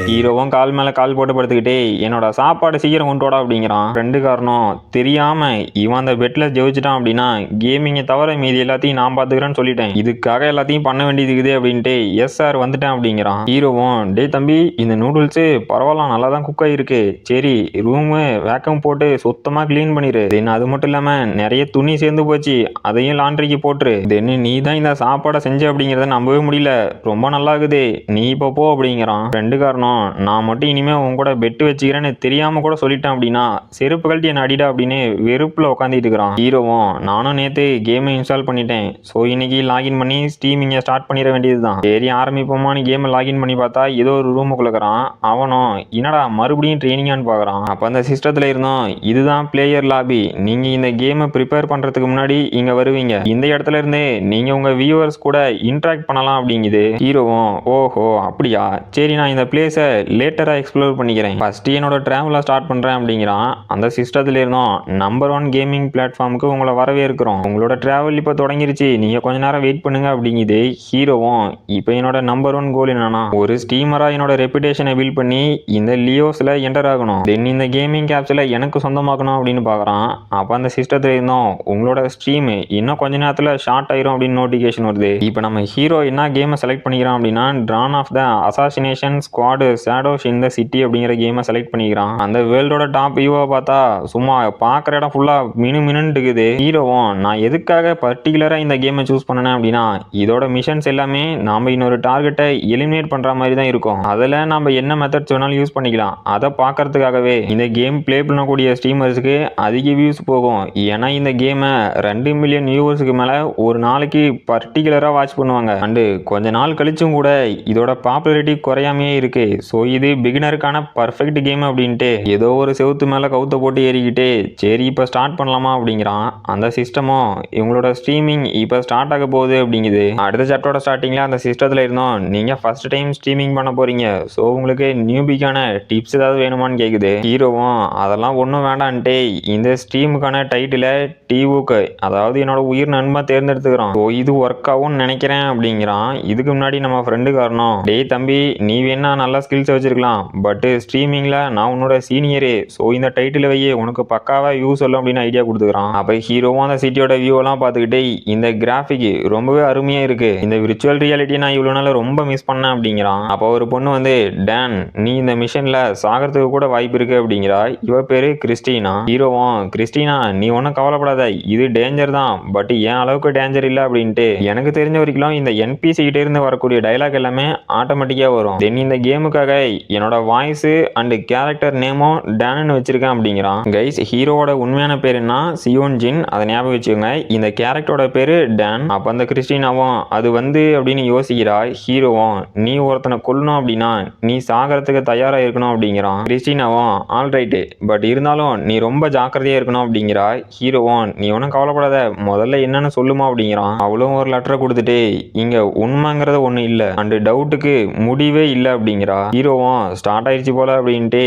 ஹீரோவும் கால் மேல கால் போட்டு படுத்துக்கிட்டே என்னோட சாப்பாடு சீக்கிரம் கொண்டு வாடா அப்படிங்கிறான். ரெண்டு காரணம் தெரியாம இவன் அந்த பெட்ல ஜெயிச்சிட்டான் அப்படின்னா கேமிங்கை தவிர மீதி எல்லாத்தையும் நான் பாத்துக்கிறேன்னு சொல்லிட்டேன். இதுக்காக எல்லாத்தையும் பண்ண வேண்டியது இருக்குது அப்படின்ட்டு எஸ் சார் வந்துட்டேன் அப்படிங்கிறான். ஹீரோவும் டே தம்பி இந்த நூடுல்ஸ் பரவாயில்ல நல்லா தான் குக் ஆயிருக்கு. சரி ரூமு வேக்கம் போட்டு சுத்தமா கிளீன் பண்ணிரு. தென் அது மட்டும் இல்லாம நிறைய துணி சேர்ந்து போச்சு அதையும் லாண்ட்ரிக்கு போட்டுரு. தென் நீ தான் இந்த சாப்பாடை செஞ்ச அப்படிங்கிறத நம்பவே முடியல. ரொம்ப நல்லா இருக்குது நீ இப்போ போ அப்படிங்கிறான். ரெண்டு காரணம் நான் மட்டும் இனிமே உன் கூட பெட்டு வச்சுக்கிறேன்னு தெரியாம கூட சொல்லிட்டேன் அப்படின்னா செருப்பு கழட்டி என்ன அடிடா அப்படின்னு வெறுப்புல உட்காந்துட்டு இருக்கிறான். ஹீரோவும் நானும் நேத்து கேமை இன்ஸ்டால் பண்ணிட்டேன். ஸோ இன்னைக்கு லாகின் பண்ணி ஸ்டீமிங்கை ஸ்டார்ட் பண்ணிட வேண்டியதுதான். சரி ஆரம்பிப்போமான்னு கேமை லாகின் பண்ணி பார்த்தா ஏதோ ஒரு ரூமுக்குள்ளக்கிறான். அவனும் என்னடா மறுபடியும் ட்ரைனிங்கான்னு பார்க்குறான். அப்போ அந்த சிஸ்டத்தில் இருந்தோம் இதுதான் பிளேயர் லாபி. நீங்கள் இந்த கேமை ப்ரிப்பேர் பண்ணுறதுக்கு முன்னாடி இங்கே வருவீங்க. இந்த இடத்துல இருந்து நீங்கள் உங்கள் வியூவர்ஸ் கூட இன்ட்ராக்ட் பண்ணலாம் அப்படிங்குது. ஹீரோவும் ஓஹோ அப்படியா சரி நான் இந்த பிளேஸை லேட்டராக எக்ஸ்ப்ளோர் பண்ணிக்கிறேன். ஃபர்ஸ்ட் என்னோட ட்ராவலை ஸ்டார்ட் பண்ணுறேன் அப்படிங்கிறான். அந்த சிஸ்டத்தில் இருந்தோம் நம்பர் 1 கேமிங் பிளாட்ஃபார்முக்கு உங்களை வரவேற்கிறோம். உங்களோட ட்ராவல் இப்போ தொடங்கிருச்சு நீங்கள் கொஞ்ச நேரம் வெயிட் பண்ணுங்க அப்படிங்குது. ஹீரோவும் இப்போ என்னோட நம்பர் 1 கோல் என்னன்னா ஒரு ஸ்டீமராக என்னோட ரெப்புடேஷனை பில்ட் பண்ணி இந்த லியோஸில் என்டர் ஆகணும். தென் இந்த கேமிங் கேப்ஸில் எனக்கு சொந்தமாக்கணும் அப்படின்னு பார்க்குறான். அப்போ அந்த சிஸ்டத்தில் இருந்தோம் உங்களோட ஸ்ட்ரீம் இன்னும் கொஞ்ச நேரத்தில் ஷார்ட் ஆயிரும் அப்படின்னு நோட்டிஃபிகேஷன் வருது. இப்போ நம்ம ஹீரோ என்ன கேமை செலக்ட் பண்ணிக்கிறான் அப்படின்னா Tron of the assassination squad shadows in the city அப்படிங்கிற கேமை செலக்ட் பண்ணிக்கிறான். அந்த வேர்ல்டோட டாப் வியூவை பார்த்தா சும்மா பார்க்குற இடம் ஃபுல்லாக மினுன்னு இருக்குது. ஹீரோவும் நான் எதுக்காக பர்டிகுலராக இந்த கேமை சூஸ் பண்ணேன் அப்படின்னா இதோட மிஷன்ஸ் எல்லாமே நாம் இன்னொரு டார்கெட்டை எலிமினேட் பண்ணுற மாதிரி தான் இருக்கும். அதில் நம்ம என்ன மெத்தட்ஸ் வேணாலும் யூஸ் பண்ணிக்கலாம். அதை பார்க்கறதுக்காகவே இந்த கேம் ப்ளே பண்ணக்கூடிய ஸ்ட்ரீமர்ஸுக்கு அதிக வியூஸ் போகும். ஏன்னா இந்த கேமை 2 மில்லியன் வியூவர்ஸுக்கு மேலே ஒரு நாளைக்கு பர்டிகுலராக வாட்ச் பண்ணுவாங்க. அண்டு கொஞ்ச நாள் கழிச்சும் கூட இதோட பாப்புலாரிட்டி குறையாமையே இருக்கு. ஸோ இது பிகினருக்கான பர்ஃபெக்ட் கேம் அப்படின்ட்டு ஏதோ ஒரு செவுத்து மேலே கவுத்த போட்டு ஏறிக்கிட்டு சரி இப்போ ஸ்டார்ட் பண்ணலாமா அப்படிங்கிறான். அந்த சிஸ்டமும் இவங்களோட ஸ்ட்ரீமிங் இப்போ ஸ்டார்ட் ஆக போகுது அப்படிங்குது. அடுத்த சாப்டரோட ஸ்டார்டிங்கில் அந்த சிஸ்டத்தில் இருந்தோம் நீங்கள் ஃபர்ஸ்ட் டைம் ஸ்ட்ரீமிங் பண்ண போறீங்க. ஸோ உங்களுக்கு நியூபிக்கான டிப்ஸ் ஏதாவது வேணுமான்னு கேட்குது. ஹீரோவும் அதெல்லாம் ஒன்றும் வேண்டான்ட்டே இந்த ஸ்ட்ரீமுக்கான டைட்டில் டிவுக்கு அதாவது என்னோட உயிர் நண்பன் தேர்ந்தெடுத்துக்கிறான். ஸோ இது ஒர்க் ஆகும்னு நினைக்கிறேன் அப்படிங்கிறான். இதுக்கு முன்னாடி நம்ம ஃப்ரெண்டு காரணம் டேய் தம்பி நீ வேணா நல்ல ஸ்கில்ஸ் வச்சிருக்கலாம் பட் ஸ்ட்ரீமிங்கில் நான் உன்னோட சீனியரு. ஸோ இந்த டைட்டில் வையே உனக்கு பக்காவாக யூஸ் சொல்லும் அப்படின்னு ஐடியா கொடுத்துக்கிறான். அப்போ ஹீரோவும் அந்த சிட்டியோட வியூவெல்லாம் பார்த்துக்கிட்டே இந்த கிராஃபிக் ரொம்பவே அருமையாக இருக்கு. இந்த விர்ச்சுவல் ரியாலிட்டியை நான் இவ்வளோ நாள் ரொம்ப மிஸ் பண்ணேன் அப்படிங்கிறான். அப்போ ஒரு பொண்ணு வந்து டான் நீ இந்த மிஷனில் சாகிறதுக்கு கூட வாய்ப்பு இருக்கு அப்படிங்கிறா. இவ பேரு கிறிஸ்டினா. ஹீரோவும் கிறிஸ்டினா நீ ஒன்றும் கவலைப்படாத இது டேஞ்சர் தான் பட் என் அளவுக்கு டேஞ்சர் இல்லை அப்படின்ட்டு எனக்கு தெரிஞ்ச வரைக்கும் இந்த என்பிசி கிட்ட இருந்து வரக்கூடிய டைலாக் எல்லாமே ஆட்டோமேட்டிக்காக வரும். தென் இந்த கேமுக்காக என்னோட வாய்ஸ் அண்ட் கேரக்டர் நேமும் டான்னு வச்சிருக்கேன் அப்படிங்கிறான். கைஸ் ஹீரோவோட உண்மையான பேர் என்ன சியோன் ஜின் அதை ஞாபகம் வச்சுக்கோங்க. இந்த கேரக்டரோட பேரு டான். அப்போ அந்த கிறிஸ்டினாவும் அது வந்து அப்படின்னு யோசிக்கிறா. ஹீரோவும் நீ ஒருத்தனை கொல்லணும் அப்படின்னா நீ சாகிறதுக்கு தயாராக இருக்கணும் அப்படிங்கிறான். கிறிஸ்டினாவும் ஆல் ரைட்டு பட் இருந்தாலும் நீ ரொம்ப ஜாக்கிரதையாக இருக்கணும் அப்படிங்கிறா. ஹீரோவும் நீ ஒன்றும் கவலைப்படாத முதல்ல என்னன்னு சொல்லுமா அப்படிங்கிறான். அவளும் ஒரு லெட்டரை கொடுத்துட்டு இங்க உண்மைங்கிறது ஒண்ணு இல்ல அண்ட் டவுட்டுக்கு முடிவே இல்லை அப்படிங்கிறா. ஹீரோவும் ஸ்டார்ட் ஆயிடுச்சு போல அப்படின்ட்டு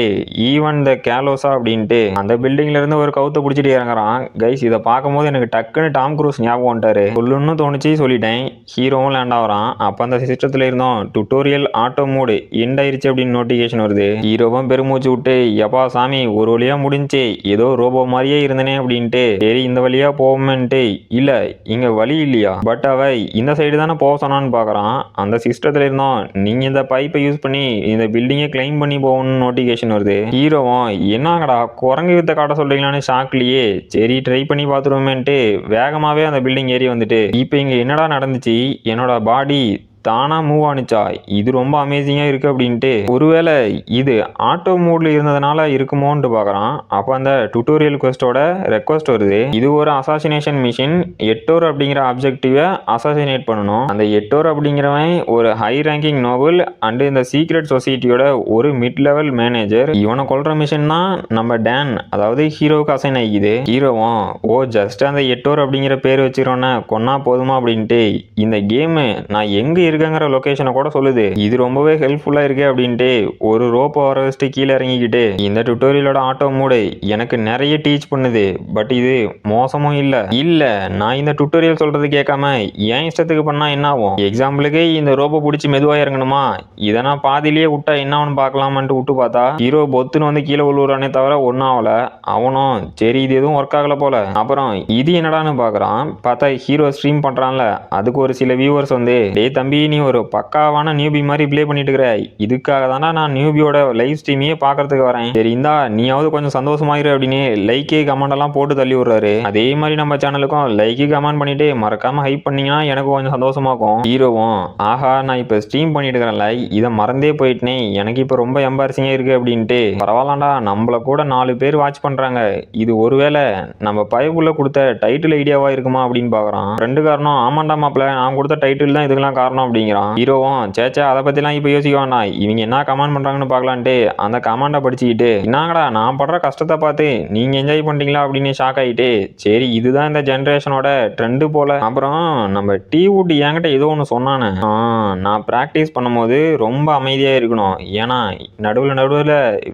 ஈவன் த கேலோஸா அப்படின்ட்டு அந்த பில்டிங்ல இருந்து ஒரு கவுத்தை பிடிச்சிட்டு இறங்குறான். கைஸ் இதை பார்க்கும்போது எனக்கு டக்குன்னு டாம் க்ரூஸ் ஞாபகம் வந்துட்டாரு. சொல்லணும்னு தோணுச்சு சொல்லிட்டேன். ஹீரோவும் லேண்ட் ஆகிறான். அப்போ அந்த சிஸ்டத்துல இருந்தோம் டுட்டோரியல் ஆட்டோ மோடு எண்ட் ஆயிடுச்சு அப்படின்னு நோட்டிஃபிகேஷன் வருது. ஹீரோவும் பெருமூச்சு விட்டு எப்பா சாமி ஒரு வழியா முடிஞ்சு ஏதோ ரோபோ மாதிரியே இருந்தனே அப்படின்ட்டு சரி இந்த வழியா போவோம்ன்ட்டு இல்ல இங்க வழி இல்லையா பட் அவ இந்த சைடு தானே போக சொன்னான்னு பாக்குறான். அந்த சிஸ்டத்துல இருந்தோம் நீங்க இந்த பைப்பை யூஸ் பண்ணி இந்த பில்டிங்கை கிளைம் பண்ணி போகணும்னு நோட்டிஃபிகேஷன் வருது. ஹீரோவும் என்னங்கடா குரங்கு வித்த காட்ட சொல்றீங்களான்னு ஷாக்லயே சரி ட்ரை பண்ணி பார்த்துருவோமேன்ட்டு வேகமாவே அந்த பில்டிங் ஏறி வந்துட்டு இப்போ இங்க என்னடா நடந்துச்சு என்னோட பாடி தானா மூவ் ஆனிச்சா, இது ரொம்ப அமேசிங்கா இருக்கு அப்படின்ட்டு ஒருவேளை இது ஆட்டோ மோட்ல இருந்ததுனால இருக்குமோன்ட்டு பார்க்கறான். அப்ப அந்த டுட்டோரியல் குவெஸ்டோட ரெக்வெஸ்ட் வருது. இது ஒரு அசாசினேஷன் மிஷின். எட்டோர் அப்படிங்கிற ஆப்ஜெக்டிவ அசாசினேட் பண்ணணும். அந்த எட்டோர் அப்படிங்கிறவன் ஒரு ஹை ரேங்கிங் நோபல் அண்ட் இந்த சீக்ரெட் சொசைட்டியோட ஒரு மிட் லெவல் மேனேஜர். இவனை கொல்ற மிஷின் தான் நம்ம டேன், அதாவது ஹீரோவுக்கு அசைன் ஆகிக்குது. ஹீரோவும் ஜஸ்ட் அந்த எட்டோர் அப்படிங்கிற பேர் வச்சிருக்கோன்னே கொன்னா போதுமா அப்படின்ட்டு இந்த கேம் நான் எங்க இருக்கேங்கிற லொகேஷனை கூட சொல்லுது. இது ரொம்பவே ஹெல்ப்ஃபுல்லா இருக்கு அப்படின்ட்டு ஒரு ரோப் வர வச்சுட்டு கீழே இறங்கிக்கிட்டு இந்த டுட்டோரியலோட ஆட்டோ மூடு எனக்கு நிறைய டீச் பண்ணுது. பட் இது மோசமும் இல்ல நான் இந்த டுட்டோரியல் சொல்றது கேட்காம ஏன் இஷ்டத்துக்கு பண்ணா என்ன ஆகும்? எக்ஸாம்பிளுக்கு இந்த ரோப்பை பிடிச்சி மெதுவா இறங்கணுமா, இதை நான் பாதிலேயே விட்டா என்ன ஆகும்னு பார்க்கலாமான்ட்டு விட்டு பார்த்தா ஹீரோ பொத்துன்னு வந்து கீழே விழுவுறானே தவிர ஒன்னும் ஆகல. அவனும் சரி இது எதுவும் ஒர்க் ஆகல போல. அப்புறம் இது என்னடான்னு பாக்குறான். பார்த்தா ஹீரோ ஸ்ட்ரீம் பண்றான்ல, அதுக்கு ஒரு சில வியூவர்ஸ் வந்து டேய் தம்பி நீ ஒரு பக்காவான நியூபி மாதிரி ப்ளே பண்ணிட்டு இருக்கிற, இதுக்காக தானே நான் நியூபியோட லைவ் ஸ்ட்ரீமையே பாக்குறதுக்கு வரேன், சரி இந்தா நீயாவது கொஞ்சம் சந்தோஷமாயிரு அப்படின்னு லைக்கு கமெண்ட் எல்லாம் போட்டு தள்ளி விடுறாரு. அதே மாதிரி நம்ம சேனலுக்கும் லைக்கு கமெண்ட் பண்ணிட்டு மறக்காம ஹைப் பண்ணீங்கன்னா எனக்கு கொஞ்சம் சந்தோஷமாக்கும். ஹீரோவும் ஆஹா நான் இப்ப ஸ்ட்ரீம் பண்ணிட்டு இருக்கிறேன்ல, இதை மறந்தே போயிட்டேனே, எனக்கு இப்ப ரொம்ப எம்பாரசிங்கா இருக்கு அப்படின்ட்டு பரவாயில்லடா நம்மள கூட 4 பேர் வாட்ச் பண்றாங்க, இது ஒருவேளை நம்ம பயப்புள்ள கொடுத்த டைட்டில் ஐடியாவா இருக்குமா அப்படின்னு பாக்குறான். ரெண்டு காரணம் ஆமாண்டா மாப்ள நான் கொடுத்த டைட்டில் தான் இதுக்கெல்லாம் காரணம் அப்படிங்கிறான். ஹீரோவும் சேச்சா அதை பத்திலாம் இப்ப யோசிக்க வேண்டாம், இவங்க என்ன கமெண்ட் பண்றாங்கன்னு பாக்கலான்ட்டு அந்த கமெண்டை படிச்சுக்கிட்டு என்னங்கடா நான் படுற கஷ்டத்தை பார்த்து நீங்க என்ஜாய் பண்றீங்களா அப்படின்னு ஷாக் ஆயிட்டு சரி இதுதான் இந்த ஜென்ரேஷனோட ட்ரெண்டு போல. அப்புறம் நம்ம டீ வுட் என்கிட்ட ஏதோ ஒன்று சொன்னானே, நான் ப்ராக்டிஸ் பண்ணும்போது ரொம்ப அமைதியா இருக்கணும், ஏன்னா நடுவில்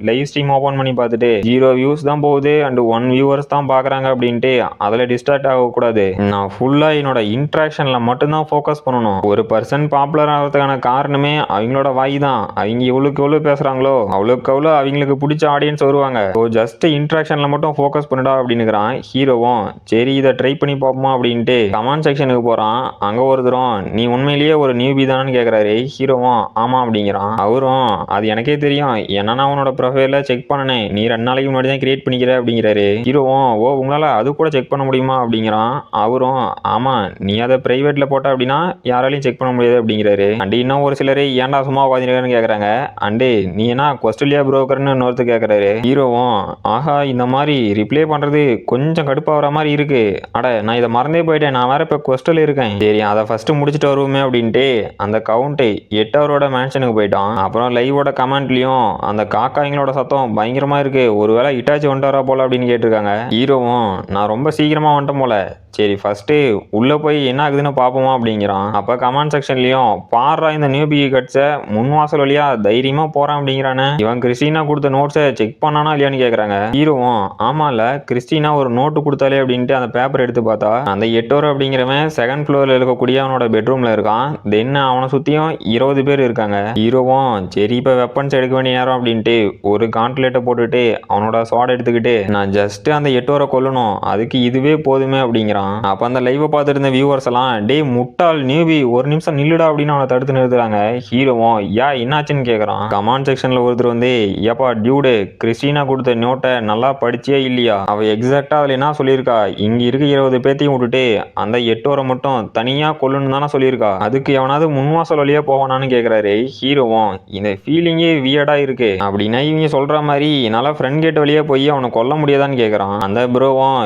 லைவ் ஸ்ட்ரீம் ஓபன் பண்ணி பார்த்துட்டு 0 வியூஸ் தான் போகுது அண்ட் 1 வியூவர்ஸ் தான் பாக்குறாங்க அப்படின்ட்டு அதில் டிஸ்ட்ராக்ட் ஆகக்கூடாது. நான் ஃபுல்லா என்னோட இன்ட்ராக்ஷன்ல மட்டும்தான் ஃபோக்கஸ் பண்ணணும். ஒரு பர்சன் பாப்புலர் ஆகிறதுக்கான காரணமே அவங்களோட வாய் தான். அவங்க எவ்வளவுக்கு எவ்வளவு பேசுறாங்களோ அவ்வளவுக்கு அவ்வளோ அவங்களுக்கு பிடிச்ச ஆடியன்ஸ் வருவாங்க. ஸோ ஜஸ்ட் இன்ட்ராக்ஷன்ல மட்டும் ஃபோக்கஸ் பண்ணுடா அப்படின்னுக்கிறான். ஹீரோவும் சரி இதை ட்ரை பண்ணி பார்ப்போமா அப்படின்ட்டு கமெண்ட் செக்ஷனுக்கு போறான். அங்க ஒருத்தரும் நீ உண்மையிலேயே ஒரு நியூபி தானு கேட்கறாரு. ஹீரோவும் ஆமா அப்படிங்கிறான். அவரும் அது எனக்கே தெரியும், என்னன்னா உன்னோட ப்ரொஃபைல செக் பண்ணனே, நீ 2 நாளைக்கு முன்னாடி தான் கிரியேட் பண்ணிக்கிற அப்படிங்கிறாரு. ஹீரோவும் உங்களால அது கூட செக் பண்ண முடியுமா அப்படிங்கிறான். அவரும் ஆமா நீ அதை பிரைவேட்ல போட்ட அப்படின்னா யாராலையும் செக் பண்ண முடியாது அப்படிங்கிறாரு. அண்ட் இன்னும் ஒரு சிலர் ஏன்டா சும்மா உட்காந்துருக்கான்னு கேக்குறாங்க. அண்டு நீ என்ன கொஸ்டலியா புரோக்கர்னு இன்னொருத்தர் கேட்கறாரு. ஹீரோவும் ஆஹா இந்த மாதிரி ரிப்ளை பண்றது கொஞ்சம் கடுப்பாகிற மாதிரி இருக்கு, அட நான் இதை மறந்தே போயிட்டேன், நான் வேற இப்போ கொஸ்டல் இருக்கேன், சரி அதை ஃபர்ஸ்ட் முடிச்சுட்டு வருவோமே அப்படின்ட்டு அந்த கவுண்ட் 8 ஹவரோட மேன்ஷனுக்கு போயிட்டான். அப்புறம் லைவோட கமெண்ட்லயும் அந்த காக்காய்களோட சத்தம் பயங்கரமா இருக்கு, ஒருவேளை இட்டாச்சி வந்துட்டாரா போல அப்படின்னு கேட்டிருக்காங்க. ஹீரோவும் நான் ரொம்ப சீக்கிரமா வந்துட்டேன் போல, சரி ஃபர்ஸ்ட் உள்ள போய் என்ன ஆகுதுன்னு பாப்போமா அப்படிங்கிறான். அப்ப கமெண்ட் செக்ஷன்லயும் பாடுறா இந்த நியூபி கட்ஸை முன் வாசல் வழியா தைரியமா போறான் அப்படிங்கிறானே, இவன் கிறிஸ்டினா கொடுத்த நோட்ஸை செக் பண்ணானா இல்லையான்னு கேக்குறாங்க. ஹீரோவும் ஆமால கிறிஸ்டினா ஒரு நோட்டு கொடுத்தாலே அப்படின்ட்டு அந்த பேப்பர் எடுத்து பார்த்தா அந்த எட்டோர் அப்படிங்கிறவன் 2nd ஃப்ளோர்ல இருக்கக்கூடிய அவனோட பெட்ரூம்ல இருக்கான். தென் அவனை சுத்தியும் 20 பேர் இருக்காங்க. ஹீரோவும் சரி இப்ப வெப்பன்ஸ் எடுக்க வேண்டிய நேரம் அப்படின்ட்டு ஒரு கான்ட்லேட்டை போட்டுட்டு அவனோட ஸ்வாட் எடுத்துக்கிட்டு நான் ஜஸ்ட் அந்த எட்டோரை கொல்லணும், அதுக்கு இதுவே போதுமே அப்படிங்கிறான். அப்ப அந்த லைவை பார்த்துட்டு இருந்த வியூவர்ஸ் எல்லாம் டே முட்டாள் நியூபி ஒரு நிமிஷம் நில்லுடா அப்படின்னு அவனை தடுத்து நிறுத்துறாங்க. ஹீரோவும் என்னாச்சுன்னு கேக்குறான். கமெண்ட் செக்ஷன்ல ஒருத்தர் வந்து ஏப்பா டியூடு கிறிஸ்டினா கொடுத்த நோட்டை நல்லா படிச்சியே இல்லையா, அவ எக்ஸாக்டா அதுல என்ன சொல்லியிருக்கா, இங்க இருக்க 20 பேத்தையும் விட்டுட்டு அந்த எட்டோரை மட்டும் தனியா கொல்லணும் தானே சொல்லியிருக்கா, அதுக்கு எவனாவது முன்வாசல் வழியா போவானான்னு கேக்குறாரு. ஹீரோவும் இந்த ஃபீலிங்கே வியர்டா இருக்கு, அப்படின்னா இவங்க சொல்ற மாதிரி என்னால ஃப்ரெண்ட் கேட் வழியா போய் அவனை கொல்ல முடியாதான்னு கேக்குறான். அந்த ப்ரோவும்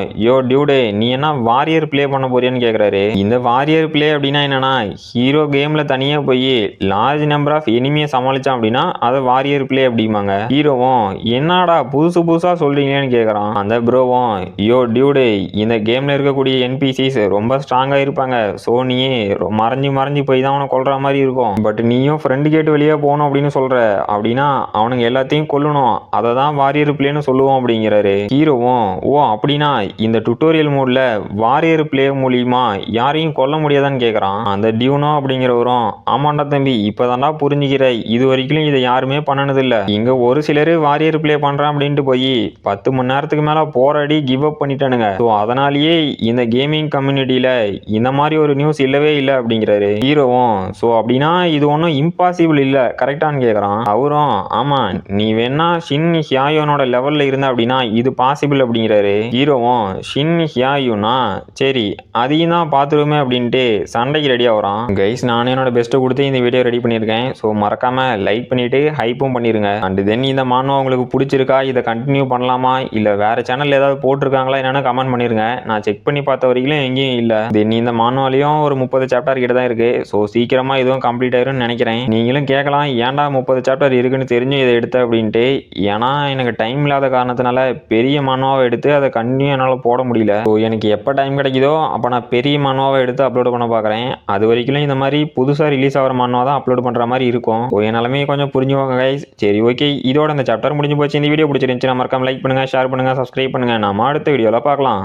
டியூடு நீ என்ன வாரியர் பிளே பண்ண போறியான்னு கேக்குறாரு. இந்த வாரியர் பிளே அப்படின்னா என்னன்னா ஹீரோ கேம்ல தனியா போய் லார்ஜ் நம்பர் ஆஃப் எனிமியை சமாளிச்சான் அப்படின்னா அதை வாரியர் பிளே அப்படிம்பாங்க. ஹீரோவும் என்னடா புதுசு புதுசா சொல்றீங்களேன்னு கேக்குறான். அந்த ப்ரோவும் டியூடு இந்த கேம்ல இருக்கக்கூடிய என்பிசிஸ் ரொம்ப ஸ்ட்ராங்கா இருப்பாங்க, சோ நீ மறைஞ்சு போய் தான் அவனை கொல்ற மாதிரி இருக்கும், பட் நீயும் ஃப்ரெண்டு கேட்டு வெளியே போகணும் அப்படின்னு சொல்ற அப்படின்னா அவனுங்க எல்லாத்தையும் கொல்லணும், அதை தான் வாரியர் பிளேன்னு சொல்லுவோம் அப்படிங்கிறாரு. ஹீரோவும் அப்படின்னா இந்த டுட்டோரியல் மோட்ல வாரியர் பிளே மூலியமா யாரையும் கொல்ல முடியாதான்னு கேக்குறான். அந்த டியூனோ அப்படிங்கிறவரும் ஆமாண்டா தம்பி இப்பதான்டா புரிஞ்சுக்கிற, இது வரைக்கும் இதை யாருமே பண்ணனது இல்ல, இங்க ஒரு சிலரு வாரியர் பிளே பண்றான் அப்படின்ட்டு போய் 10 மணி நேரத்துக்கு மேல போராடி கிவ் அப் பண்ணிட்டானுங்க, ஸோ அதனாலேயே இந்த கேமிங் கம்யூனிட்டியில இந்த மாதிரி ஒரு நியூஸ் இல்லவே இல்லை அப்படிங்கிறாரு. ஹீரோவும் ஸோ அப்படின்னா இது ஒன்றும் இம்பாசிபிள் இல்ல கரெக்டான்னு கேக்குறான். அவரும் ஆமா நீ வேணா ஷின் ஹியாயோனோட லெவல்ல இருந்த அப்படின்னா இது பாசிபிள் அப்படிங்கிறாரு. ஹீரோவும் ஷின் ஹியாயுனா சரி அதையும் தான் பார்த்துருவோமே அப்படின்ட்டு சண்டைக்கு ரெடியாக வரான். கைஸ் நானே என்னோட பெஸ்ட்டை கொடுத்து இந்த வீடியோ ரெடி பண்ணியிருக்கேன். ஸோ மறக்காமல் லைக் பண்ணிவிட்டு ஹைப்பும் பண்ணிடுங்க. அண்ட் தென் இந்த மானோ உங்களுக்கு பிடிச்சிருக்கா, இதை கண்டினியூ பண்ணலாமா இல்லை வேறு சேனல் ஏதாவது போட்டிருக்காங்களா என்னென்னு கமெண்ட் பண்ணிடுங்க. நான் செக் பண்ணி பார்த்த வரைக்கும் எங்கேயும் இல்லை. தென் இந்த மானோலையும் ஒரு 30 சாப்டர் கிட்ட தான் இருக்குது. ஸோ சீக்கிரமாக இதுவும் கம்ப்ளீட் ஆயிரும்னு நினைக்கிறேன். நீங்களும் கேட்கலாம் ஏன்டா 30 சாப்டர் இருக்குன்னு தெரிஞ்சு இதை எடுத்த அப்படின்ட்டு. ஏன்னா எனக்கு டைம் இல்லாத காரணத்தினால பெரிய மானோவை எடுத்து அதை கண்டினியூ என்னால் போட முடியல. ஸோ எனக்கு எப்போ டைம் கிடைக்குதோ அப்போ நான் பெரிய மானோவை எடுத்து அப்லோட் பண்ண பார்க்குறேன். அது வரைக்கும் இந்த மாதிரி புதுசாக ரிலீஸ் ஆகிற மானோ தான் அப்லோட் பண்ணுற மாதிரி இருக்கும். ஸோ என் நிலமையை கொஞ்சம் புரிஞ்சுவாங்க கைஸ். சரி ஓகே, இதோட இந்த சாப்டர் முடிஞ்சு போச்சு. இந்த வீடியோ பிடிச்சிருந்துச்சு மறக்காம லைக் பண்ணுங்கள், ஷேர் பண்ணுங்கள், சப்ஸ்கிரைப் பண்ணுங்கள். நம்ம அடுத்த வீடியோவில் பார்க்கலாம்.